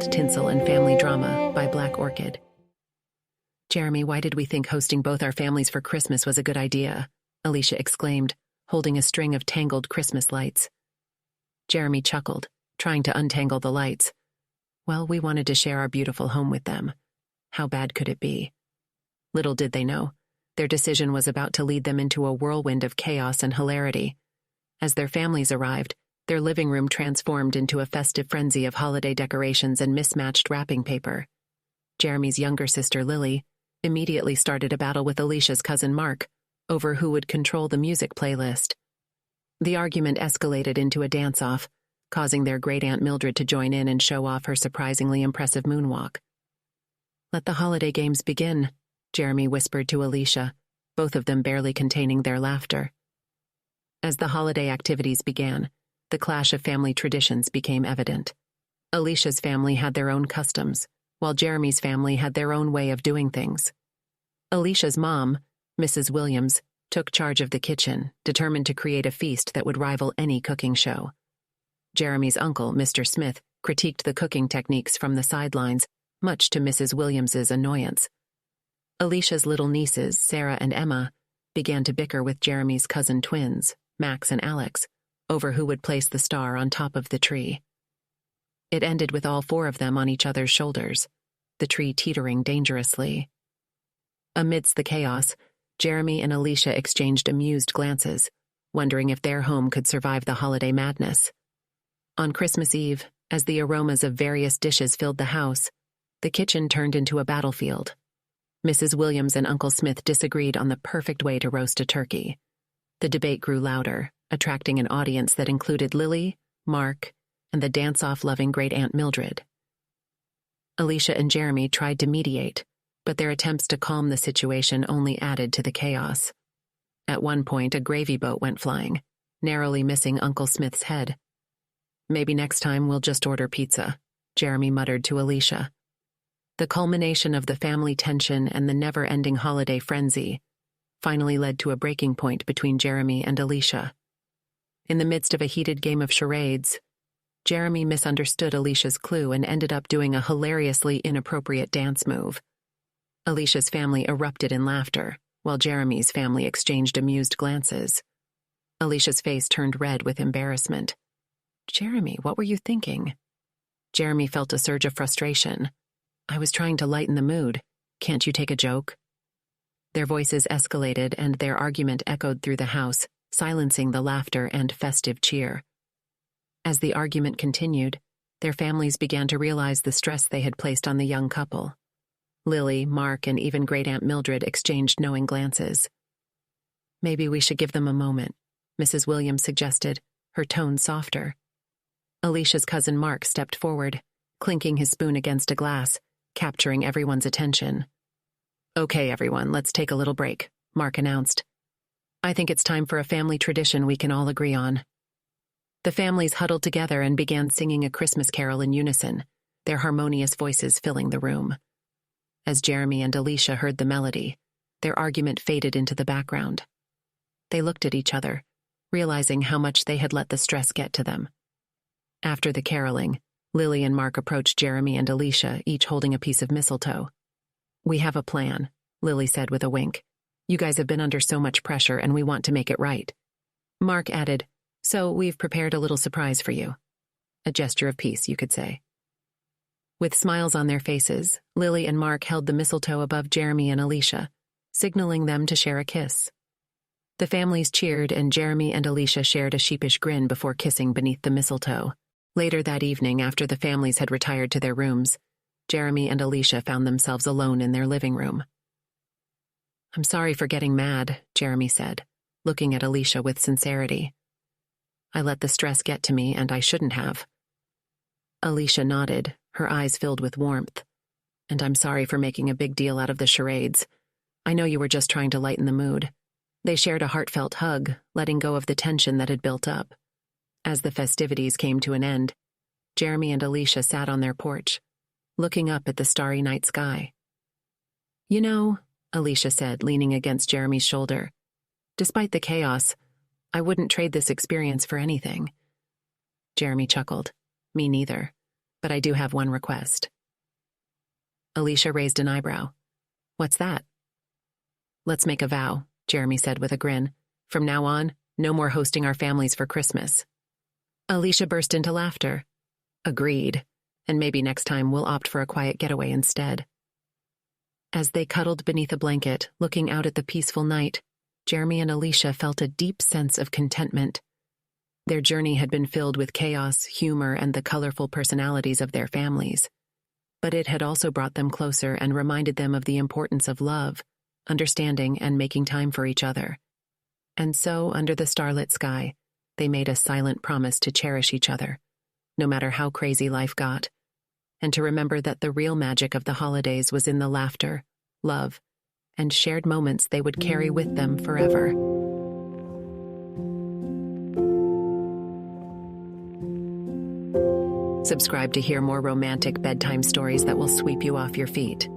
Tangled Tinsel and Family Drama by Black Orchid. Jeremy, why did we think hosting both our families for Christmas was a good idea? Alisha exclaimed, holding a string of tangled Christmas lights. Jeremy chuckled, trying to untangle the lights. Well, we wanted to share our beautiful home with them. How bad could it be? Little did they know, their decision was about to lead them into a whirlwind of chaos and hilarity. As their families arrived, their living room transformed into a festive frenzy of holiday decorations and mismatched wrapping paper. Jeremy's younger sister, Lily, immediately started a battle with Alisha's cousin Mark over who would control the music playlist. The argument escalated into a dance-off, causing their great-aunt Mildred to join in and show off her surprisingly impressive moonwalk. "Let the holiday games begin," Jeremy whispered to Alisha, both of them barely containing their laughter. As the holiday activities began, the clash of family traditions became evident. Alisha's family had their own customs, while Jeremy's family had their own way of doing things. Alisha's mom, Mrs. Williams, took charge of the kitchen, determined to create a feast that would rival any cooking show. Jeremy's uncle, Mr. Smith, critiqued the cooking techniques from the sidelines, much to Mrs. Williams's annoyance. Alisha's little nieces, Sarah and Emma, began to bicker with Jeremy's cousin twins, Max and Alex, over who would place the star on top of the tree. It ended with all four of them on each other's shoulders, the tree teetering dangerously. Amidst the chaos, Jeremy and Alisha exchanged amused glances, wondering if their home could survive the holiday madness. On Christmas Eve, as the aromas of various dishes filled the house, the kitchen turned into a battlefield. Mrs. Williams and Uncle Smith disagreed on the perfect way to roast a turkey. The debate grew louder, attracting an audience that included Lily, Mark, and the dance-off-loving great-aunt Mildred. Alisha and Jeremy tried to mediate, but their attempts to calm the situation only added to the chaos. At one point, a gravy boat went flying, narrowly missing Uncle Smith's head. "Maybe next time we'll just order pizza," Jeremy muttered to Alisha. The culmination of the family tension and the never-ending holiday frenzy finally led to a breaking point between Jeremy and Alisha. In the midst of a heated game of charades, Jeremy misunderstood Alisha's clue and ended up doing a hilariously inappropriate dance move. Alisha's family erupted in laughter, while Jeremy's family exchanged amused glances. Alisha's face turned red with embarrassment. "Jeremy, what were you thinking?" Jeremy felt a surge of frustration. "I was trying to lighten the mood. Can't you take a joke?" Their voices escalated and their argument echoed through the house, silencing the laughter and festive cheer. As the argument continued, their families began to realize the stress they had placed on the young couple. Lily, Mark, and even Great-Aunt Mildred exchanged knowing glances. "Maybe we should give them a moment," Mrs. Williams suggested, her tone softer. Alisha's cousin Mark stepped forward, clinking his spoon against a glass, capturing everyone's attention. "Okay, everyone, let's take a little break," Mark announced. "I think it's time for a family tradition we can all agree on." The families huddled together and began singing a Christmas carol in unison, their harmonious voices filling the room. As Jeremy and Alisha heard the melody, their argument faded into the background. They looked at each other, realizing how much they had let the stress get to them. After the caroling, Lily and Mark approached Jeremy and Alisha, each holding a piece of mistletoe. "We have a plan," Lily said with a wink. "You guys have been under so much pressure and we want to make it right." Mark added, "So we've prepared a little surprise for you." A gesture of peace, you could say. With smiles on their faces, Lily and Mark held the mistletoe above Jeremy and Alisha, signaling them to share a kiss. The families cheered and Jeremy and Alisha shared a sheepish grin before kissing beneath the mistletoe. Later that evening, after the families had retired to their rooms, Jeremy and Alisha found themselves alone in their living room. "I'm sorry for getting mad," Jeremy said, looking at Alisha with sincerity. "I let the stress get to me, and I shouldn't have." Alisha nodded, her eyes filled with warmth. "And I'm sorry for making a big deal out of the charades. I know you were just trying to lighten the mood." They shared a heartfelt hug, letting go of the tension that had built up. As the festivities came to an end, Jeremy and Alisha sat on their porch, looking up at the starry night sky. "You know," Alisha said, leaning against Jeremy's shoulder, "despite the chaos, I wouldn't trade this experience for anything." Jeremy chuckled. "Me neither. but I do have one request. Alisha raised an eyebrow. What's that? Let's make a vow, Jeremy said with a grin. From now on, no more hosting our families for Christmas. Alisha burst into laughter. Agreed, and maybe next time we'll opt for a quiet getaway instead. As they cuddled beneath a blanket, looking out at the peaceful night, Jeremy and Alisha felt a deep sense of contentment. Their journey had been filled with chaos, humor, and the colorful personalities of their families. But it had also brought them closer and reminded them of the importance of love, understanding, and making time for each other. And so, under the starlit sky, they made a silent promise to cherish each other, no matter how crazy life got, and to remember that the real magic of the holidays was in the laughter, love, and shared moments they would carry with them forever. Subscribe to hear more romantic bedtime stories that will sweep you off your feet.